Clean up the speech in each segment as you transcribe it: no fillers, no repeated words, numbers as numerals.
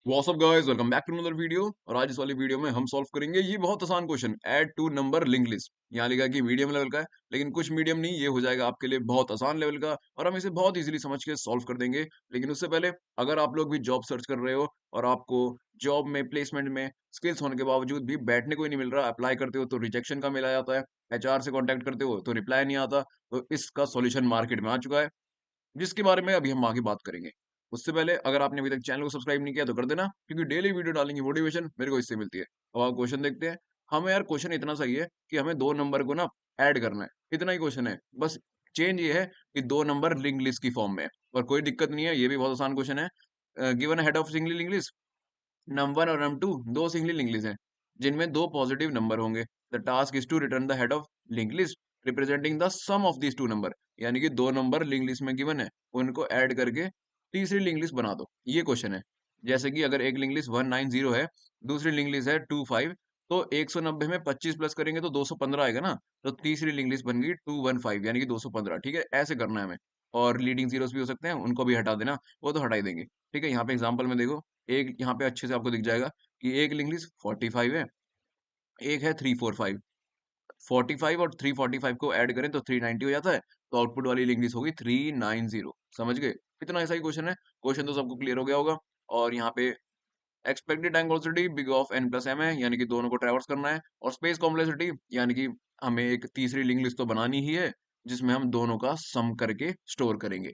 WhatsApp guys, welcome back to another video. और आज इस वाली वीडियो में हम सॉल्व करेंगे ये बहुत आसान question, add two number link list. यहाँ लिखा है कि मीडियम लेवल का है, लेकिन कुछ मीडियम नहीं, ये हो जाएगा आपके लिए बहुत आसान लेवल का और हम इसे बहुत इजीली समझ के सॉल्व कर देंगे। लेकिन उससे पहले, अगर आप लोग भी जॉब सर्च कर रहे हो और आपको जॉब में प्लेसमेंट में स्किल्स होने के बावजूद भी बैठने को ही नहीं मिल रहा, अप्लाई करते हो तो रिजेक्शन का मिला जाता है, एचआर से कॉन्टेक्ट करते हो तो रिप्लाई नहीं आता, तो इसका सोल्यूशन मार्केट में आ चुका है, जिसके बारे में अभी हम आगे बात करेंगे। उससे पहले अगर आपने अभी तक चैनल को सब्सक्राइब नहीं किया तो कर देना, क्योंकि डेली वीडियो डालने की मोटिवेशन मेरे को इससे मिलती है। अब आप क्वेश्चन देखते हैं। हमें यार क्वेश्चन इतना सही है कि हमें 2 नंबर को ना ऐड करना है, इतना ही क्वेश्चन है। बस चेंज ये है कि 2 नंबर लिंक लिस्ट की फॉर्म में है और कोई दिक्कत नहीं है, ये भी बहुत आसान क्वेश्चन है। Given head of singly link list, num 1 और नम 2 दो सिंगली लिंक लिस्ट हैं, जिनमें 2 पॉजिटिव नंबर होंगे। The task is to return the head of link list representing the sum of these 2 number. यानी कि 2 नंबर लिंक लिस्ट में given है, उनको ऐड करके तीसरी लिंक लिस्ट बना दो, ये क्वेश्चन है। जैसे कि अगर एक लिंक लिस्ट 190 है, दूसरी लिंक लिस्ट है 25, तो 190 में 25 प्लस करेंगे तो 215 आएगा ना, तो तीसरी लिंक लिस्ट बन गई 215 यानी कि 215। ठीक है, ऐसे करना है हमें। और लीडिंग जीरोस भी हो सकते हैं, उनको भी हटा देना, वो तो हटा ही देंगे। ठीक है, यहाँ पे एग्जांपल में देखो, एक यहाँ पे अच्छे से आपको दिख जाएगा कि एक लिंक लिस्ट 45 है, एक है 345। 45 और 345 को ऐड करें तो 390 हो जाता है, तो आउटपुट वाली लिंक लिस्ट होगी 390। समझ गए? इतना ऐसा ही क्वेश्चन है। क्वेश्चन तो सबको क्लियर हो गया होगा। और यहाँ पे expected time velocity big of n plus m है, यानी कि दोनों को ट्रैवर्स करना है। और स्पेस कॉम्प्लेक्सिटी, यानी कि हमें एक तीसरी लिंक लिस्ट तो बनानी ही है, जिसमें हम दोनों का सम करके स्टोर करेंगे।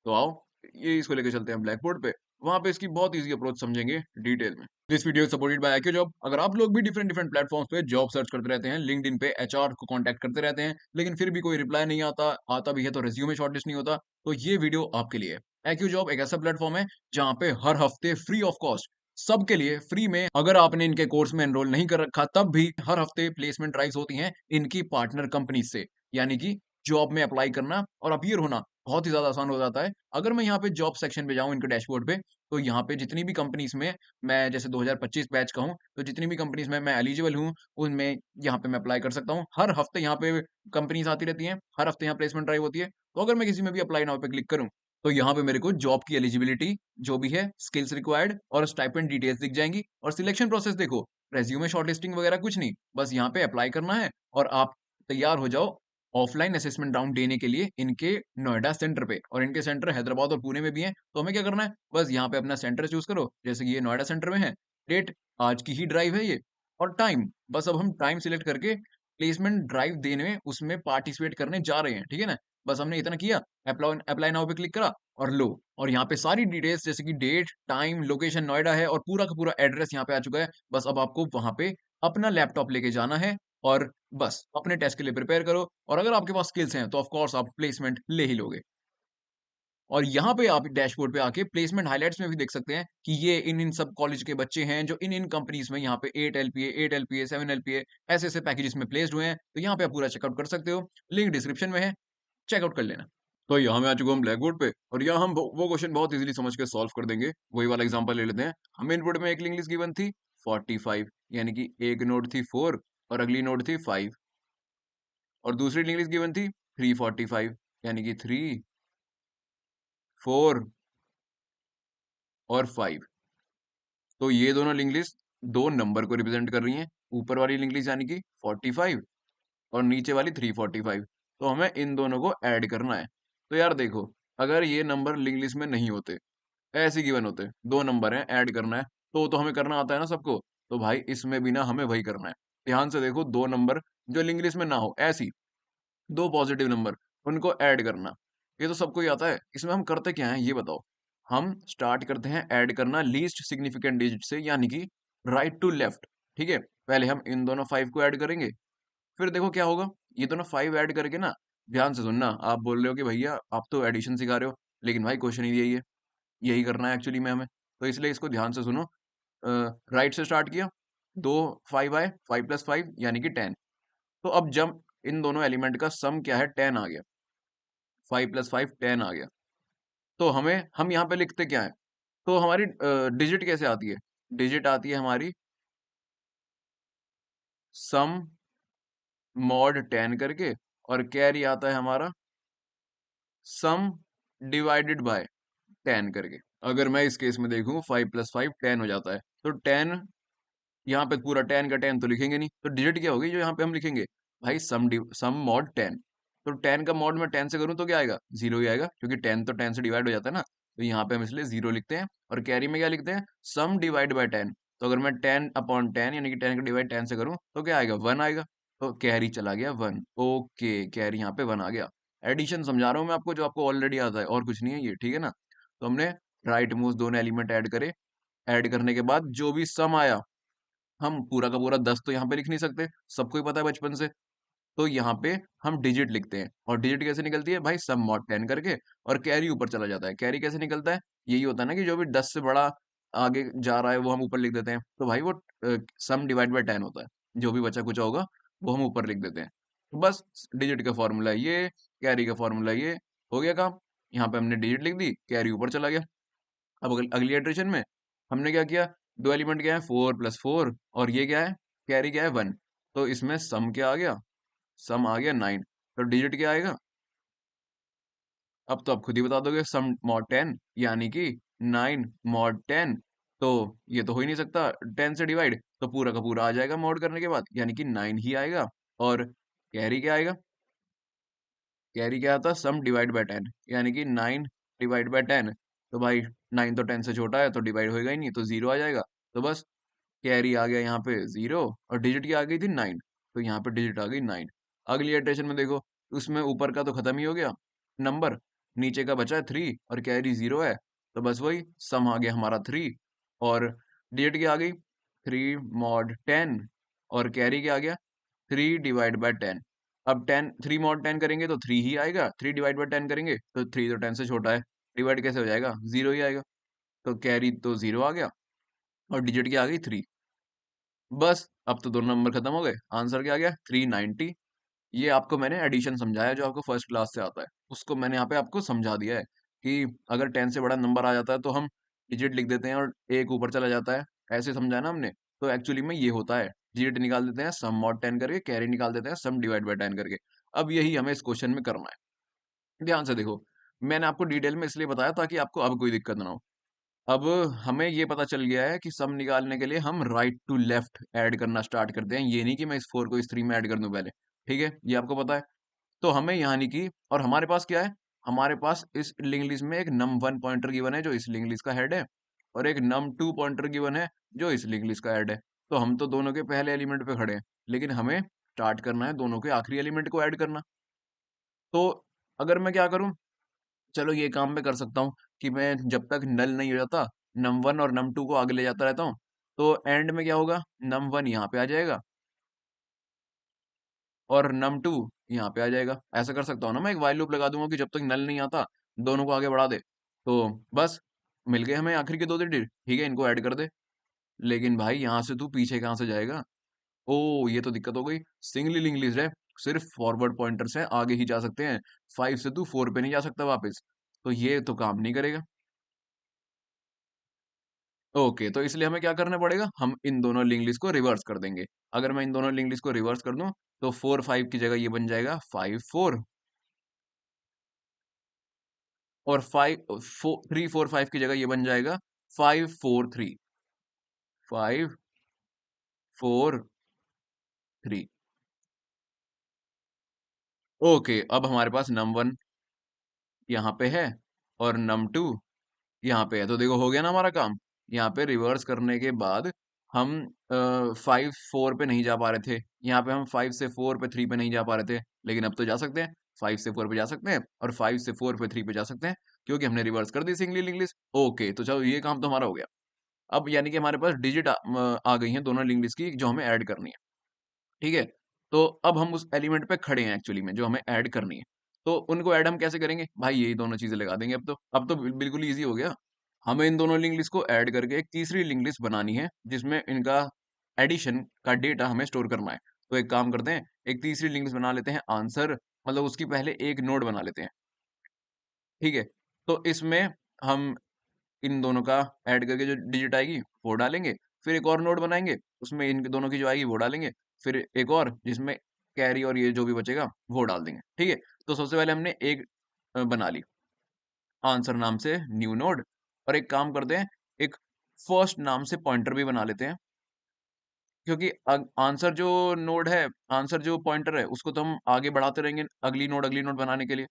तो आओ, ये इसको लेके चलते हैं ब्लैक बोर्ड पे, वहां पे इसकी बहुत इजी अप्रोच समझेंगे डिटेल में। This video supported by Accio Job. अगर आप लोग भी डिफरेंट डिफरेंट प्लेटफॉर्म्स पे जॉब सर्च करते रहते हैं, लिंक्डइन पे एचआर को कांटेक्ट करते रहते हैं, लेकिन फिर भी कोई रिप्लाई नहीं आता, आता भी है तो रिज्यूमे शॉर्टलिस्ट नहीं होता, तो ये वीडियो आपके लिए है। एक्यू जॉब एक ऐसा प्लेटफॉर्म है जहां पे हर हफ्ते फ्री ऑफ कॉस्ट सबके लिए फ्री में, अगर आपने इनके कोर्स में एनरोल नहीं कर रखा तब भी हर हफ्ते प्लेसमेंट ड्राइव्स होती हैं इनकी पार्टनर कंपनी से। यानी कि जॉब में अप्लाई करना और अपीयर होना बहुत ही ज्यादा आसान हो जाता है। अगर मैं यहाँ पे जॉब सेक्शन पे जाऊँ इनके डैशबोर्ड पे, तो यहाँ पे जितनी भी कंपनीज में मैं जैसे 2025 बैच का हूँ, तो जितनी भी कंपनीज में मैं एलिजिबल हूँ, उनमें यहाँ पे मैं अप्लाई कर सकता हूँ। हर हफ्ते यहाँ पे कंपनीज आती रहती हैं, हर हफ्ते यहाँ प्लेसमेंट ड्राइव होती है। तो अगर मैं किसी में भी अप्लाई नाउ पे क्लिक करूँ, तो यहाँ पे मेरे को जॉब की एलिजिबिलिटी जो भी है, स्किल्स रिक्वायर्ड और स्टाइपेंड डिटेल्स दिख जाएंगी। और सिलेक्शन प्रोसेस देखो, रेज्यूमे शॉर्टलिस्टिंग वगैरह कुछ नहीं, बस यहाँ पे अप्लाई करना है और आप तैयार हो जाओ ऑफलाइन असेसमेंट राउंड देने के लिए इनके नोएडा सेंटर पे। और इनके सेंटर हैदराबाद और पुणे में भी हैं, तो हमें क्या करना है, बस यहाँ पे अपना सेंटर चूज करो। जैसे कि ये नोएडा सेंटर में है, डेट आज की ही ड्राइव है ये, और टाइम, बस अब हम टाइम सिलेक्ट करके प्लेसमेंट ड्राइव देने उसमें पार्टिसिपेट करने जा रहे हैं। ठीक है ना, बस हमने इतना किया, अप्लाई अप्लाई नाउ पे क्लिक करा और लो। और यहाँ पे सारी डिटेल्स जैसे कि डेट, टाइम, लोकेशन नोएडा है और पूरा का पूरा एड्रेस यहाँ पे आ चुका है। बस अब आपको वहां पे अपना लैपटॉप लेके जाना है और बस अपने टेस्ट के लिए प्रिपेयर करो। और अगर आपके पास स्किल्स हैं तो ऑफ कोर्स आप प्लेसमेंट ले ही लोगे। और यहाँ पे आप डैशबोर्ड पे आके प्लेसमेंट हाइलाइट्स में भी देख सकते हैं कि ये इन इन सब कॉलेज के बच्चे हैं जो इन इन कंपनीज में यहाँ पे 8 एलपीए, 8 एलपीए, 7 एलपीए ऐसे ऐसे पैकेजेस में प्लेस्ड हुए हैं। तो यहाँ पे आप पूरा चेकआउट कर सकते हो, लिंक डिस्क्रिप्शन में है, चेकआउट कर लेना। तो यहाँ मैं आ चुका हूँ ब्लैक बोर्ड पे, और यहाँ हम वो क्वेश्चन बहुत इजीली समझ के सॉल्व कर देंगे। वही वाला एग्जांपल ले लेते हैं। हमें इनपुट में एक लिंक लिस्ट गिवन थी 45, यानी कि एक नोड थी 4 और अगली नोड थी 5। और दूसरी लिंक लिस्ट गिवन थी 345, यानी कि 3, 4 और 5। तो ये दोनों लिंक लिस्ट दो नंबर को रिप्रेजेंट कर रही हैं। ऊपर वाली लिंक लिस्ट यानी कि 45 और नीचे वाली 345। तो हमें इन दोनों को ऐड करना है। तो यार देखो, अगर ये नंबर लिंक लिस्ट में नहीं होते, ऐसे गिवन होते, दो नंबर हैं, ऐड करना है, तो हमें करना आता है ना सबको, तो भाई इसमें भी ना हमें वही करना है। ध्यान से देखो, दो नंबर जो लिंक लिस्ट में ना हो, ऐसी दो पॉजिटिव नंबर, उनको ऐड करना, ये तो सबको ही आता है। इसमें हम करते क्या है ये बताओ। हम स्टार्ट करते हैं ऐड करना लीस्ट सिग्निफिकेंट डिजिट से, यानी कि राइट टू लेफ्ट। ठीक है, पहले हम इन दोनों 5 को ऐड करेंगे, फिर देखो क्या होगा। ये दोनों 5 ऐड करके ना, ध्यान से सुनना, आप बोल रहे हो कि भैया आप तो एडिशन सिखा रहे हो, लेकिन भाई क्वेश्चन ही यही है, यही करना है एक्चुअली में हमें। तो इसलिए इसको ध्यान से सुनो। राइट से स्टार्ट किया, दो 5 आए, 5 + 5 यानी कि 10। तो अब जब इन दोनों एलिमेंट का सम क्या है, 10 आ गया, 5 + 5 10 आ गया। तो हम यहाँ पे लिखते क्या है, तो हमारी डिजिट कैसे आती है, डिजिट आती है हमारी सम मॉड 10 करके, और कैरी आता है हमारा सम डिवाइडेड बाय 10 करके। अगर मैं इस केस में देखूं 5 + 5 10 हो जाता है, तो 10 यहाँ पे पूरा 10 का 10 तो लिखेंगे नहीं, तो डिजिट क्या होगी जो यहाँ पे हम लिखेंगे? भाई सम मॉड 10। तो 10 का मॉड मैं 10 से करूँ तो क्या आएगा? 0 ही आएगा, क्योंकि 10 तो 10 से डिवाइड हो जाता है ना। तो यहाँ पे हम इसलिए 0 लिखते हैं, और कैरी में क्या लिखते हैं? सम डिवाइड बाय 10। तो अगर मैं 10/10 यानी कि 10 का डिवाइड 10 से करूँ तो क्या आएगा? 1 आएगा। तो कैरी चला गया 1। ओके, कैरी यहाँ पे 1 आ गया। एडिशन समझा रहा हूँ मैं आपको, जो आपको ऑलरेडी आता है, और कुछ नहीं है ये, ठीक है ना? तो हमने राइट मोस्ट दोनों एलिमेंट ऐड करे। ऐड करने के बाद जो भी सम आया, हम पूरा का पूरा 10 तो यहाँ पे लिख नहीं सकते, सबको ही पता है बचपन से। तो यहाँ पे हम डिजिट लिखते हैं, और डिजिट कैसे निकलती है भाई? सम मॉड 10 करके, और कैरी ऊपर चला जाता है। कैरी कैसे निकलता है? यही होता है ना कि जो भी 10 से बड़ा आगे जा रहा है वो हम ऊपर लिख देते हैं। तो भाई वो सम डिवाइड बाय 10 होता है, जो भी बचा कुछ होगा वो हम ऊपर लिख देते हैं। तो बस डिजिट का फॉर्मूला ये, कैरी का फॉर्मूला ये, हो गया काम। यहाँ पे हमने डिजिट लिख दी, कैरी ऊपर चला गया। अब अगली इटरेशन में हमने क्या किया? दो एलिमेंट क्या है? 4 + 4, और ये क्या है? कैरी क्या है? 1। तो इसमें सम क्या आ गया? सम आ गया 9। तो डिजिट क्या आएगा? अब तो आप खुद ही बता दोगे, सम मॉड 10 यानी कि 9 मॉड 10। तो ये तो हो ही नहीं सकता 10 से डिवाइड, तो पूरा का पूरा आ जाएगा मॉड करने के बाद, यानी कि 9 ही आएगा। और कैरी क्या आएगा? कैरी क्या आता? सम डिवाइड बाय 10, यानी कि 9 डिवाइड बाय 10। तो भाई 9 तो 10 से छोटा है, तो डिवाइड होएगा ही नहीं, तो 0 आ जाएगा। तो बस कैरी आ गया यहाँ पे 0, और डिजिट की आ गई थी 9। तो यहाँ पे डिजिट आ गई 9। अगली इटरेशन में देखो, उसमें ऊपर का तो खत्म ही हो गया नंबर, नीचे का बचा है 3, और कैरी 0 है। तो बस वही सम आ गया हमारा 3, और डिजिट की आ गई 3 मॉड 10, और कैरी क्या आ गया? 3 डिवाइड बाय 10। अब 10 3 मॉड 10 करेंगे तो 3 ही आएगा, 3 डिवाइड बाय 10 करेंगे तो 3 तो 10 से छोटा है, डिवाइड कैसे हो जाएगा? 0 ही आएगा। तो कैरी तो 0 आ गया, और डिजिट की आ गई 3। बस अब तो दोनों नंबर खत्म हो गए। आंसर क्या आ गया? 390। ये आपको मैंने एडिशन समझाया, जो आपको फर्स्ट क्लास से आता है, उसको मैंने यहाँ पे आपको समझा दिया है कि अगर 10 से बड़ा नंबर आ जाता है तो हम डिजिट लिख देते हैं और एक ऊपर चला जाता है। ऐसे समझा ना हमने? तो एक्चुअली में ये होता है, डिजिट निकाल देते हैं सम मॉड 10 करके, कैरी निकाल देते हैं सम डिवाइड बाय 10 करके। अब यही हमें इस क्वेश्चन में करना है। ध्यान से देखो, मैंने आपको डिटेल में इसलिए बताया ताकि आपको अब कोई दिक्कत ना हो। अब हमें ये पता चल गया है कि सम निकालने के लिए हम राइट टू लेफ्ट ऐड करना स्टार्ट करते हैं। ये नहीं कि मैं इस 4 को इस 3 में ऐड कर दूं पहले। ठीक है, ये आपको पता है। तो हमें यहाँ नहीं की, और हमारे पास क्या है? हमारे पास इस लिंक लिस्ट में एक num1 पॉइंटर गिवन है जो इस लिंक लिस्ट का हेड है, और एक num2 पॉइंटर गिवन है जो इस लिंक लिस्ट का हेड है। तो हम तो दोनों के पहले एलिमेंट पे खड़े हैं, लेकिन हमें स्टार्ट करना है दोनों के आखिरी एलिमेंट को ऐड करना। तो अगर मैं क्या करूं, चलो ये काम मैं कर सकता हूँ कि मैं जब तक नल नहीं हो जाता, num1 और num2 को आगे ले जाता रहता हूँ। तो एंड में क्या होगा? num1 यहाँ पे आ जाएगा, और num2 यहाँ पे आ जाएगा। ऐसा कर सकता हूँ ना मैं? एक while लूप लगा दूंगा कि जब तक नल नहीं आता दोनों को आगे बढ़ा दे। तो बस मिल गए हमें आखिर के दो डिजिट, ठीक है, इनको ऐड कर दे। लेकिन भाई यहाँ से तू पीछे कहाँ से जाएगा? ओ, ये तो दिक्कत हो गई। सिंगली लिंक लिस्ट है, सिर्फ फॉरवर्ड पॉइंटर्स हैं, आगे ही जा सकते हैं। 5 से तू 4 पे नहीं जा सकता वापस। तो ये तो काम नहीं करेगा। ओके, तो इसलिए हमें क्या करना पड़ेगा? हम इन दोनों लिंक लिस्ट को रिवर्स कर देंगे। अगर मैं इन दोनों लिंक लिस्ट को रिवर्स कर दूं, तो 4 5 की जगह ये बन जाएगा 5 4, और 3 4 5 की जगह ये बन जाएगा 5 4 3। 5 4 3। ओके, अब हमारे पास num1 यहाँ पे है, और num2 यहाँ पे है। तो देखो हो गया ना हमारा काम। यहाँ पे रिवर्स करने के बाद हम 5 4 पे नहीं जा पा रहे थे, यहाँ पे हम 5 से 4 पे 3 पे नहीं जा पा रहे थे, लेकिन अब तो जा सकते हैं। 5 से 4 पे जा सकते हैं, और 5 से 4 पे 3 पे जा सकते हैं, क्योंकि हमने रिवर्स कर दी सिंगली लिंक लिस्ट। ओके, तो चलो ये काम तो हमारा हो गया। अब यानी कि हमारे पास डिजिट आ गई हैं दोनों लिंक लिस्ट की, जो हमें ऐड करनी है। ठीक है, तो अब हम उस एलिमेंट पे खड़े हैं एक्चुअली में, जो हमें ऐड करनी है। तो उनको ऐड हम कैसे करेंगे भाई? यही दोनों चीजें लगा देंगे। अब तो बिल्कुल इजी हो गया। हमें इन दोनों लिंक लिस्ट को ऐड करके एक तीसरी लिंक लिस्ट बनानी है, जिसमें इनका एडिशन का डेटा हमें स्टोर करना है। तो एक काम करते हैं, एक तीसरी लिंक लिस्ट बना लेते हैं आंसर, मतलब उसकी पहले एक नोड बना लेते हैं। ठीक है, तो इसमें हम इन दोनों का ऐड करके जो डिजिट आएगी वो डालेंगे। फिर एक और नोड बनाएंगे, उसमें इन दोनों की जो आएगी वो डालेंगे। फिर एक और जिसमें कैरी और ये जो भी बचेगा वो डाल देंगे। ठीक है, तो सबसे पहले हमने एक बना ली आंसर नाम से न्यू नोड। और एक काम करते हैं, एक फर्स्ट नाम से पॉइंटर भी बना लेते हैं, क्योंकि आंसर जो नोड है, आंसर जो पॉइंटर है, उसको तो हम आगे बढ़ाते रहेंगे अगली नोड बनाने के लिए।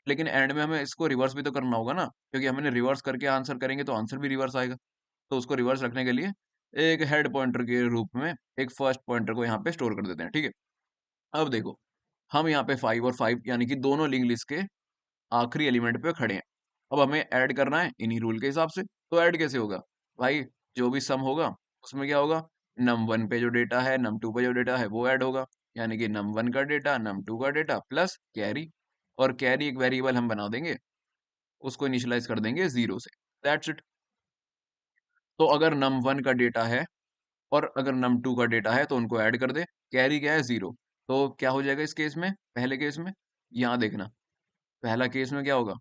लेकिन एंड में हमें इसको रिवर्स भी तो करना होगा ना, क्योंकि हमने रिवर्स करके आंसर करेंगे तो आंसर भी रिवर्स आएगा। तो उसको रिवर्स रखने के लिए एक हेड पॉइंटर के रूप में एक फर्स्ट पॉइंटर को यहाँ पे स्टोर कर देते हैं, ठीक है। अब देखो, हम यहाँ पे 5 और 5 यानी कि दोनों लिंक लिस्ट के आखिरी एलिमेंट पे खड़े हैं। अब हमें ऐड करना है इन्हीं रूल के हिसाब से। तो ऐड कैसे होगा भाई? जो भी सम होगा उसमें क्या होगा, num1 पे जो डेटा है, num2 पे जो डेटा है वो ऐड होगा, यानी कि num1 का डेटा, num2 का डेटा प्लस कैरी। और कैरी एक वेरिएबल हम बना देंगे, उसको इनिशियलाइज कर देंगे 0 से। That's it. तो अगर num1 का डेटा है और अगर num2 का डेटा है तो उनको ऐड कर दे। कैरी क्या है? 0। तो क्या हो जाएगा इस केस में, पहले केस में? यहाँ देखना, पहला केस में क्या होगा,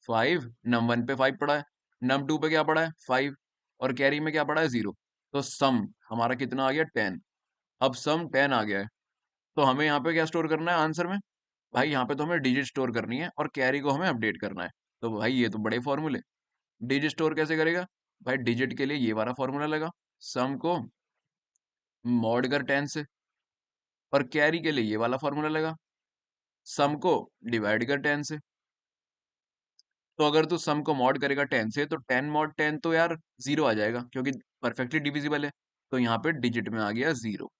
5, num1 पे 5 पड़ा है, num2 पे क्या पड़ा है, 5, और कैरी में क्या पड़ा है, 0। तो सम हमारा कितना आ गया, 10। अब सम 10 आ गया है, तो हमें यहाँ पे क्या स्टोर करना है आंसर में? भाई यहाँ पे तो हमें डिजिट स्टोर करनी है और कैरी को हमें अपडेट करना है। तो भाई ये तो बड़े फॉर्मूले। डिजिट स्टोर कैसे करेगा भाई? डिजिट के लिए ये वाला फॉर्मूला लगा, सम को मॉड कर 10 से, और कैरी के लिए ये वाला फॉर्मूला लगा, सम को डिवाइड कर 10 से। तो अगर तू सम को मॉड करेगा 10 से तो 10 मॉड 10 तो यार 0 आ जाएगा, क्योंकि परफेक्टली डिविजिबल है। तो यहाँ पे डिजिट में आ गया 0।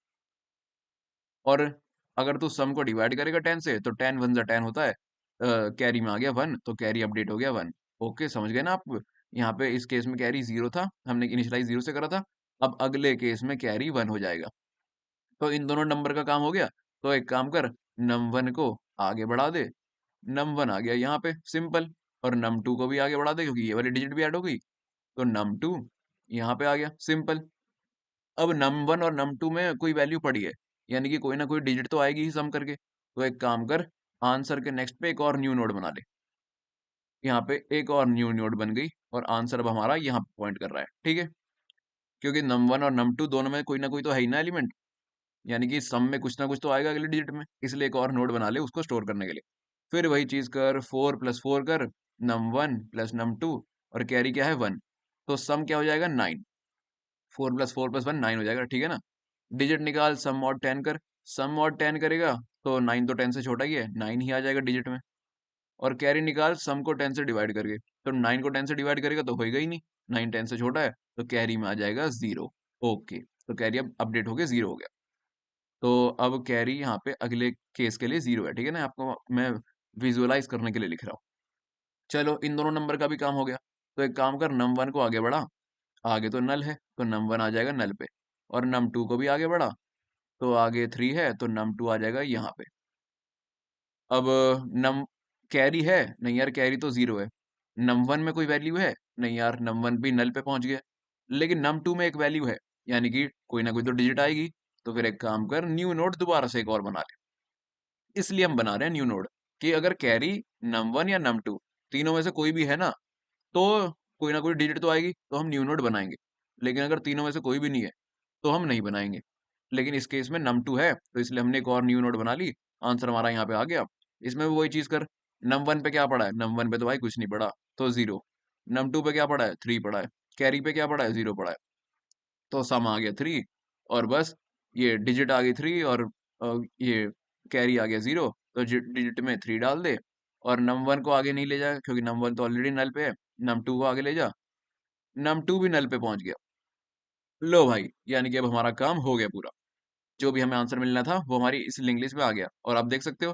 और अगर तू सम को डिवाइड करेगा 10 से तो 10 वन जा 10 होता है, कैरी में आ गया 1, तो कैरी अपडेट हो गया 1। ओके, समझ गए ना आप? यहाँ पे इस केस में कैरी 0 था, हमने इनिशियलाइज 0 से करा था। अब अगले केस में कैरी 1 हो जाएगा। तो इन दोनों नंबर का काम हो गया। तो एक काम कर, num1 को आगे बढ़ा दे, num1 आ गया यहाँ पे सिंपल, और num2 को भी आगे बढ़ा दे क्योंकि ये वाली डिजिट भी ऐड हो गई। तो num2 यहाँ पे आ गया सिंपल। अब num1 और num2 में कोई वैल्यू पड़ी है, यानी कि कोई ना कोई डिजिट तो आएगी ही सम करके। तो एक काम कर, आंसर के नेक्स्ट पे एक और न्यू नोड बना ले। यहाँ पे एक और न्यू नोड बन गई और आंसर अब हमारा यहाँ पे पॉइंट कर रहा है, ठीक है। क्योंकि num1 और num2 दोनों में कोई ना कोई तो है ही ना एलिमेंट, यानी कि सम में कुछ ना कुछ तो आएगा अगले डिजिट में, इसलिए एक और नोड बना ले उसको स्टोर करने के लिए। फिर वही चीज कर, 4 + 4 कर, num1 + num2, और कैरी क्या है 1। तो सम क्या हो जाएगा 9। 4 + 4 + 1 9 हो जाएगा, ठीक है ना। डिजिट निकाल, सम मॉड 10 कर, सम मॉड 10 करेगा तो 9 तो 10 से छोटा ही है, 9 ही आ जाएगा डिजिट में। और कैरी निकाल सम को 10 से डिवाइड करके, तो 9 को 10 से डिवाइड करेगा तो होएगा ही नहीं, 9 10 से छोटा है, तो कैरी में आ जाएगा 0। ओके, तो कैरी अब अपडेट हो गया, 0 हो गया। तो अब कैरी यहाँ पे अगले केस के लिए 0 है, ठीक है ना। आपको मैं विजुअलाइज करने के लिए लिख रहा हूँ। चलो, इन दोनों नंबर का भी काम हो गया। तो एक काम कर, num1 को आगे बढ़ा, आगे तो नल है तो num1 आ जाएगा नल पे, और num2 को भी आगे बढ़ा, तो आगे 3 है तो num2 आ जाएगा यहाँ पे। अब नम कैरी है नहीं यार, कैरी तो 0 है। num1 में कोई वैल्यू है नहीं यार, num1 भी नल पे पहुंच गया। लेकिन num2 में एक वैल्यू है, यानी कि कोई ना कोई तो डिजिट आएगी। तो फिर एक काम कर, न्यू नोड दोबारा से एक और बना ले। इसलिए हम बना रहे हैं न्यू नोड, कि अगर कैरी num1 या num2 तीनों में से कोई भी है ना, तो कोई ना कोई डिजिट तो आएगी, तो हम न्यू नोड बनाएंगे। लेकिन अगर तीनों में से कोई भी नहीं है तो हम नहीं बनाएंगे। लेकिन इस केस में num2 है तो इसलिए हमने एक और न्यू नोड बना ली। आंसर हमारा यहाँ पे आ गया। इसमें भी वही चीज कर, num1 पे क्या पड़ा है, num1 पे तो भाई कुछ नहीं पड़ा, तो 0। num2 पे क्या पड़ा है, 3 पड़ा है। कैरी पे क्या पड़ा है, 0 पड़ा है। तो सम आ गया 3, और बस ये डिजिट आ गई 3, और ये कैरी आ गया 0। तो डिजिट में 3 डाल दे, और num1 को आगे नहीं ले जा क्योंकि num1 तो ऑलरेडी नल पे है। num2 को आगे ले जा, num2 भी नल पे पहुंच गया। लो भाई, यानी कि अब हमारा काम हो गया पूरा। जो भी हमें आंसर मिलना था वो हमारी इस लिंक लिस्ट में आ गया। और आप देख सकते हो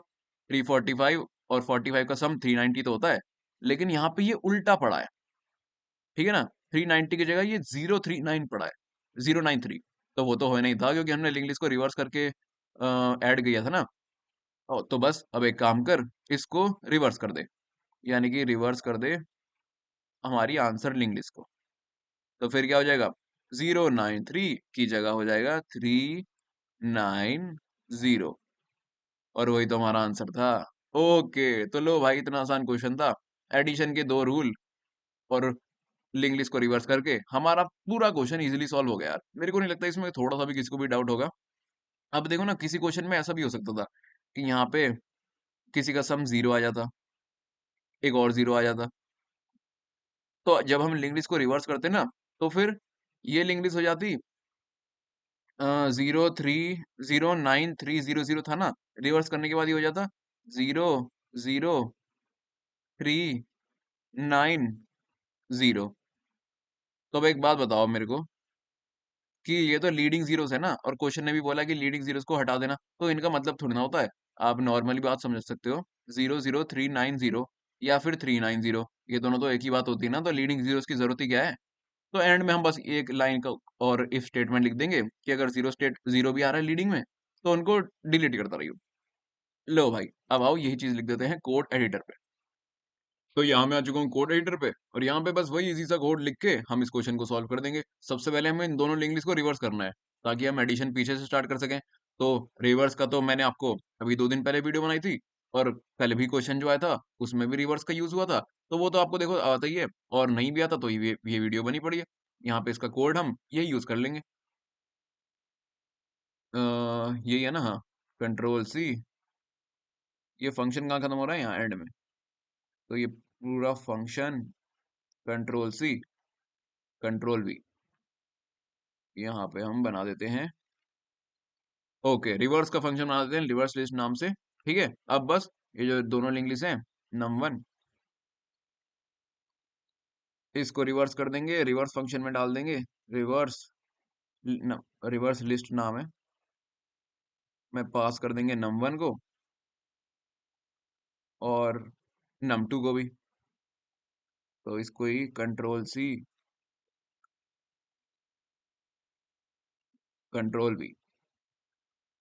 345 और 45 का सम 390 तो होता है, लेकिन यहाँ पे ये उल्टा पड़ा है, ठीक है ना। 390 की जगह ये 039 पड़ा है, 093। तो वो तो हो नहीं था क्योंकि हमने लिंक लिस्ट को रिवर्स करके ऐड किया था ना। तो बस अब एक काम कर, इसको रिवर्स कर दे, यानी कि रिवर्स कर दे हमारी आंसर लिंक लिस्ट को। तो फिर क्या हो जाएगा, 093 की जगह हो जाएगा 390, और वही तो हमारा आंसर था। ओके, तो लो भाई, इतना आसान क्वेश्चन था। एडिशन के दो रूल और लिंक लिस्ट को रिवर्स करके हमारा पूरा क्वेश्चन इजीली सॉल्व हो गया यार। मेरे को नहीं लगता इसमें थोड़ा सा भी किसी को भी डाउट होगा। अब देखो ना, किसी क्वेश्चन में ऐसा भी हो सकता था कि यहाँ पे किसी का सम 0 आ जाता, एक और 0 आ जाता, तो जब हम लिंक लिस्ट को रिवर्स करते ना, तो फिर ये लिंक लिस्ट हो जाती 0 3 0 9 3 0 0 था ना, रिवर्स करने के बाद ये हो जाता 0 0 3 9 0। तो अब एक बात बताओ मेरे को कि ये तो लीडिंग जीरोस है ना, और क्वेश्चन ने भी बोला कि लीडिंग जीरोस को हटा देना, तो इनका मतलब थोड़ी ना होता है। आप नॉर्मली बात समझ सकते हो, 0 0 3 9 0 या फिर 3 9 0, ये दोनों तो एक ही बात होती है ना, तो लीडिंग जीरोस की जरूरत ही क्या है। तो एंड में हम बस एक लाइन का और इफ स्टेटमेंट लिख देंगे कि अगर जीरो भी आ रहा है लीडिंग में, तो उनको डिलीट करता रहिए। लो भाई, अब आओ यही चीज लिख देते हैं कोड एडिटर पे। तो यहाँ मैं आ चुका हूँ कोड एडिटर पे, और यहाँ पे बस वही इजी सा कोड लिख के हम इस क्वेश्चन को सॉल्व कर देंगे। सबसे पहले हमें इन दोनों लिंक लिस्ट को रिवर्स करना है, ताकि हम एडिशन पीछे से स्टार्ट कर सकें। तो रिवर्स का तो मैंने आपको अभी 2 दिन पहले वीडियो बनाई थी, और कल भी क्वेश्चन जो आया था उसमें भी रिवर्स का यूज हुआ था, तो वो तो आपको देखो आता ही है। और नहीं भी आता तो ये वीडियो बनी पड़ी है। यहाँ पे इसका कोड हम यही यूज कर लेंगे। यही है ना, हाँ। Control C। ये फंक्शन कहाँ खत्म हो रहा है, यहाँ एंड में। तो ये पूरा function control C control V यहाँ पे हम बना देते हैं। ओके, रिवर्स का फंक्शन बना देते हैं रिवर्स लिस्ट नाम से। ठीक है, अब बस ये जो दोनों लिंक लिस्ट हैं, num1, इसको रिवर्स कर देंगे, रिवर्स फंक्शन में डाल देंगे। रिवर्स रिवर्स लिस्ट नाम है, मैं पास कर देंगे num1 को और num2 को भी। तो इसको ही कंट्रोल C कंट्रोल V,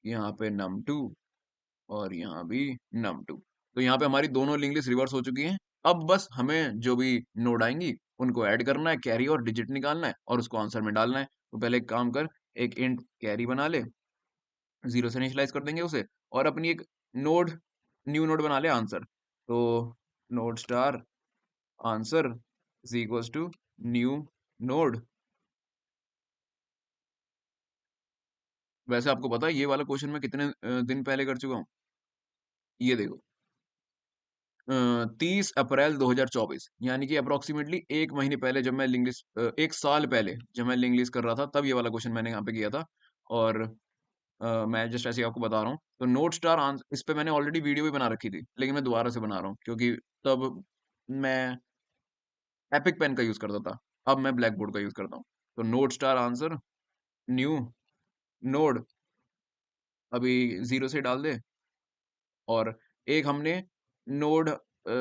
यहाँ पे num2 और यहाँ भी num2। तो यहाँ पे हमारी दोनों लिंक लिस्ट रिवर्स हो चुकी हैं। अब बस हमें जो भी नोड आएंगी उनको ऐड करना है, कैरी और डिजिट निकालना है और उसको आंसर में डालना है। तो पहले एक काम कर, एक इंट कैरी बना ले, 0 से इनिशियलाइज कर देंगे उसे, और अपनी एक नोड, न्यू नोड बना ले आंसर। तो node star answer is equals to new node. वैसे आपको पता है ये वाला क्वेश्चन मैं कितने दिन पहले कर चुका हूँ? ये देखो, 30 अप्रैल 2024, यानी कि अप्रोक्सीमेटली 1 महीने पहले, जब मैं लिंक लिस्ट 1 साल पहले जब मैं लिंक लिस्ट कर रहा था, तब ये वाला क्वेश्चन मैंने यहाँ पे किया था। और मैं जस्ट ऐसे ही आपको बता रहा हूँ। तो नोट स्टार आंसर, इस पे मैंने ऑलरेडी वीडियो भी बना रखी थी, लेकिन मैं दोबारा से बना रहा हूँ क्योंकि तब मैं एपिक पेन का यूज करता था, अब मैं ब्लैक बोर्ड का यूज करता हूँ। तो note star answer new node, अभी 0 से डाल दे। और एक हमने नोड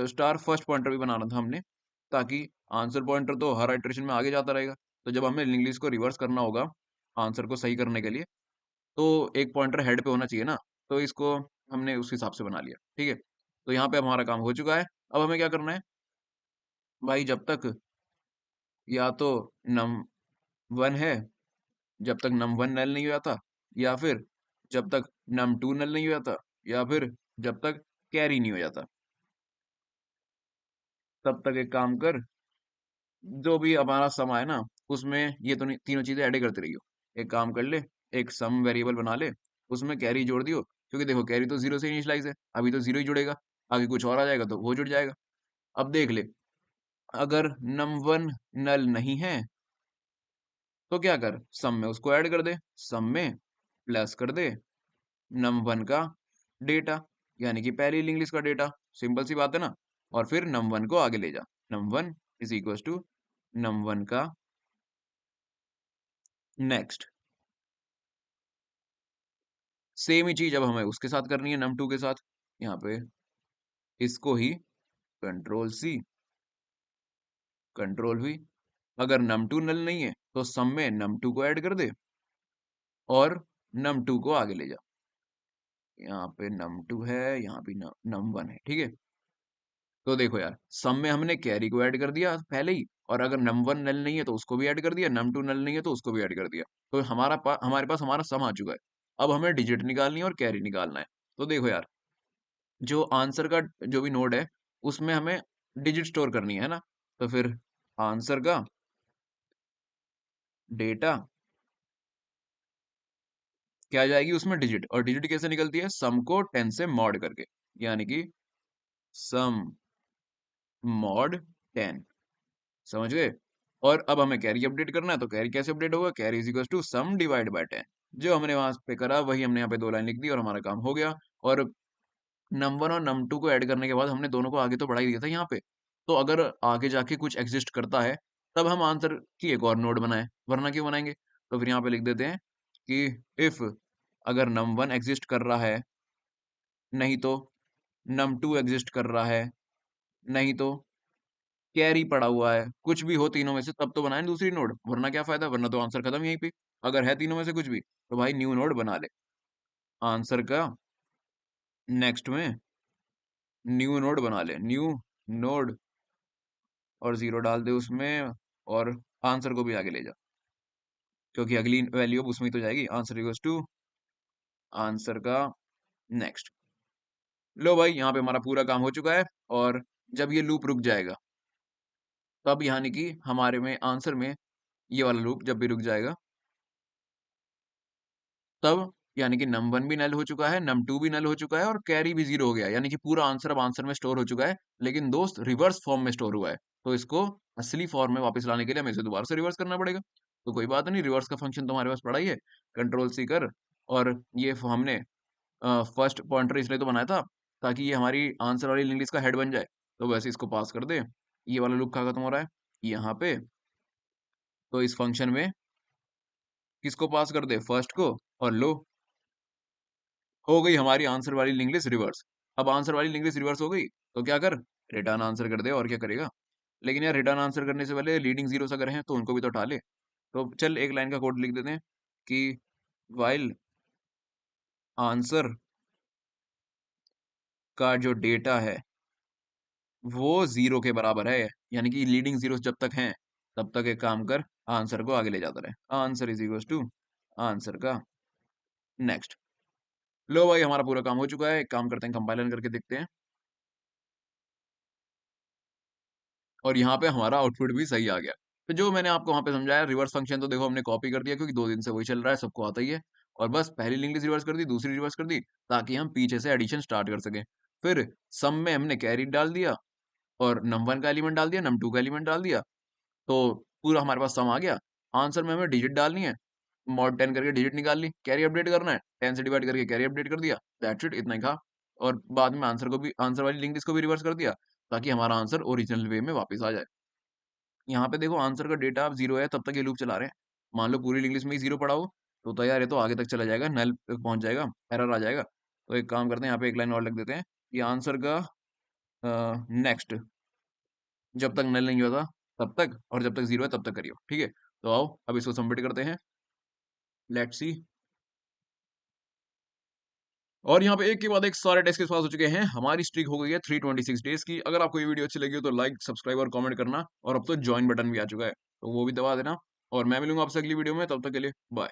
स्टार फर्स्ट पॉइंटर भी बनाना था हमने, ताकि आंसर पॉइंटर तो हर इटरेशन में आगे जाता रहेगा। तो जब हमें लिंक लिस्ट को रिवर्स करना होगा आंसर को सही करने के लिए, तो एक पॉइंटर हेड पे होना चाहिए ना। तो इसको हमने उस हिसाब से बना लिया। ठीक है, तो यहाँ पे अब हमारा काम हो चुका है। अब हमें क्या करना है भाई, जब तक या तो नम वन है, जब तक num1 नल नहीं हो जाता, या फिर जब तक num2 नल नहीं हो जाता, या फिर जब तक कैरी नहीं हो जाता, तब तक एक काम कर, जो भी हमारा सम आए ना, उसमें ये तो तीनों चीजें ऐड करते रहियो। एक काम कर ले, एक सम वेरिएबल बना ले, उसमें कैरी जोड़ दियो, क्योंकि देखो कैरी तो 0 से इनिशियलाइज है, अभी तो 0 ही जुड़ेगा, आगे कुछ और आ जाएगा तो वो जुड़ जाएगा। अब देख ले, अगर num1 नल नहीं है, तो क्या कर, सम में उसको ऐड कर दे, सम में प्लस कर दे num1 का डेटा, यानी कि पहली लिंक लिस्ट का डेटा। सिंपल सी बात है ना। और फिर num1 को आगे ले जा, num1 is equal to num1 का नेक्स्ट। सेम ही चीज अब हमें उसके साथ करनी है, num2 के साथ। यहाँ पे इसको ही कंट्रोल C कंट्रोल V, अगर num2 नल नहीं है तो सम में num2 को ऐड कर दे और num2 को आगे ले जा। यहाँ पे num2 है, यहाँ भी num1 है। ठीक है, तो देखो यार, सम में हमने कैरी को ऐड कर दिया पहले ही, और अगर num1 नल नहीं है तो उसको भी ऐड कर दिया, num2 नल नहीं है तो उसको भी ऐड कर दिया। तो हमारे पास हमारा सम आ चुका है। अब हमें डिजिट निकालनी है और कैरी निकालना है। तो देखो यार, जो आंसर का जो भी नोड है, उसमें हमें डिजिट स्टोर करनी है ना। तो फिर आंसर का डेटा क्या आ जाएगी उसमें, डिजिट। और डिजिट कैसे निकलती है, सम को 10 से मॉड करके, यानी कि सम मॉड 10। समझ गए? और अब हमें कैरी अपडेट करना है, तो कैरी कैसे अपडेट होगा? Carry is equals to sum divide by 10। जो हमने वहाँ पे करा वही हमने यहाँ पे 2 लाइन लिख दी और हमारा काम हो गया। और नम 1 और नम 2 को ऐड करने के बाद हमने दोनों को आगे तो बढ़ा ही दिया था यहाँ पे। तो अगर आगे जाके कुछ एक्सिस्ट करता है, तब हम आंसर की एक और नोड बनाएँ, वरना क्यों बनाएँगे? तो फिर यहाँ पे लिख देते हैं कि इफ अगर नम 1 एक्सिस्ट कर रहा है, नहीं तो नम 2 एक्सिस्ट कर रहा है, नहीं तो कैरी पड़ा हुआ है, कुछ भी हो तीनों में से तब तो बनाएँ दूसरी नोड, वरना क्या फ़ायदा? वरना तो आंसर खत्म यहीं पे। अगर है तीनों में से कुछ भी, तो भाई न्यू नोड बना ले। आंसर का नेक्स्ट में न्यू नोड बना ले, न्यू नोड और 0 डाल दे उसमें और आंसर को भी आगे ले जा, क्योंकि अगली वैल्यू अब उसमें ही तो जाएगी। आंसर इक्वल्स टू आंसर का नेक्स्ट। लो भाई यहाँ पे हमारा पूरा काम हो चुका है। और जब ये लूप रुक जाएगा, तब यानी कि हमारे में आंसर में ये वाला लूप जब भी रुक जाएगा, तब यानी कि नम 1 भी नल हो चुका है, नम 2 भी नल हो चुका है और कैरी भी 0 हो गया है। यानी कि पूरा आंसर अब आंसर में स्टोर हो चुका है, लेकिन दोस्त रिवर्स फॉर्म में स्टोर हुआ है। तो इसको असली फॉर्म में वापस लाने के लिए हमें इसे दोबारा से रिवर्स करना पड़ेगा। तो कोई बात नहीं, रिवर्स का फंक्शन तो हमारे पास पड़ा ही है। कंट्रोल सी कर और ये हमने फर्स्ट पॉइंटर इसलिए तो बनाया था ताकि ये हमारी आंसर वाली लिंक लिस्ट का हेड बन जाए। तो वैसे इसको पास कर दे। ये वाला लूप कहाँ खत्म हो रहा है? यहाँ पे। तो इस फंक्शन में किसको पास कर दे? फर्स्ट को। और लो, हो गई हमारी आंसर वाली लिंक लिस्ट रिवर्स। अब आंसर वाली लिंक लिस्ट रिवर्स हो गई, तो क्या कर? रिटर्न आंसर कर दे, और क्या करेगा? लेकिन यार रिटर्न आंसर करने से पहले लीडिंग जीरोस अगर हैं तो उनको भी तो हटा ले। तो चल एक लाइन का कोड लिख देते हैं कि वाइल आंसर का जो डेटा है वो 0 के बराबर है, यानी कि लीडिंग जीरोस जब तक हैं तब तक एक काम कर, आंसर को आगे ले जाता रहे। Answer is equal to answer का नेक्स्ट। लो भाई हमारा पूरा काम हो चुका है। एक काम करते हैं, कंपाइलर करके देखते हैं। और यहाँ पे हमारा आउटपुट भी सही आ गया। तो जो मैंने आपको वहाँ पे समझाया रिवर्स फंक्शन, तो देखो हमने कॉपी कर दिया क्योंकि 2 दिन से वही चल रहा है, सबको आता ही है। और बस पहली लिंक लिस्ट रिवर्स कर दी, दूसरी रिवर्स कर दी, ताकि हम पीछे से एडिशन स्टार्ट कर सकें। फिर सम में हमने कैरी डाल दिया और नम 1 का एलिमेंट डाल दिया, नम 2 का एलिमेंट डाल दिया, तो पूरा हमारे पास सम आ गया। आंसर में हमें डिजिट डालनी है, मॉड 10 करके डिजिट निकाल ली, कैरी अपडेट करना है, 10 से डिवाइड करके कैरी अपडेट कर दिया, दैट्स इट, इतना ही था। और बाद में आंसर को भी, आंसर वाली लिंक लिस्ट को भी रिवर्स कर दिया, ताकि हमारा आंसर ओरिजिनल वे में वापस आ जाए। यहाँ पे देखो आंसर का डेटा अब 0 है, तब तक ये लूप चला रहे हैं। मान लो पूरी इंग्लिश में ही 0 पड़ा हो, तो यार ये तो आगे तक चला जाएगा, नल तक पहुँच जाएगा, एरर आ जाएगा। तो एक काम करते हैं, यहाँ पे एक लाइन और लिख देते हैं, ये आंसर का नेक्स्ट जब तक नल नहीं होता तब तक, और जब तक 0 है तब तक करियो, ठीक है? तो आओ अब इसको सबमिट करते हैं। Let's see. और यहाँ पे एक के बाद एक सारे टेस्ट के पास हो चुके हैं। हमारी स्ट्रीक हो गई है 326 डेज की। अगर आपको ये वीडियो अच्छी लगी हो तो लाइक, सब्सक्राइब और कमेंट करना। और अब तो ज्वाइन बटन भी आ चुका है, तो वो भी दबा देना। और मैं मिलूंगा आपसे अगली वीडियो में, तब तक के लिए बाय।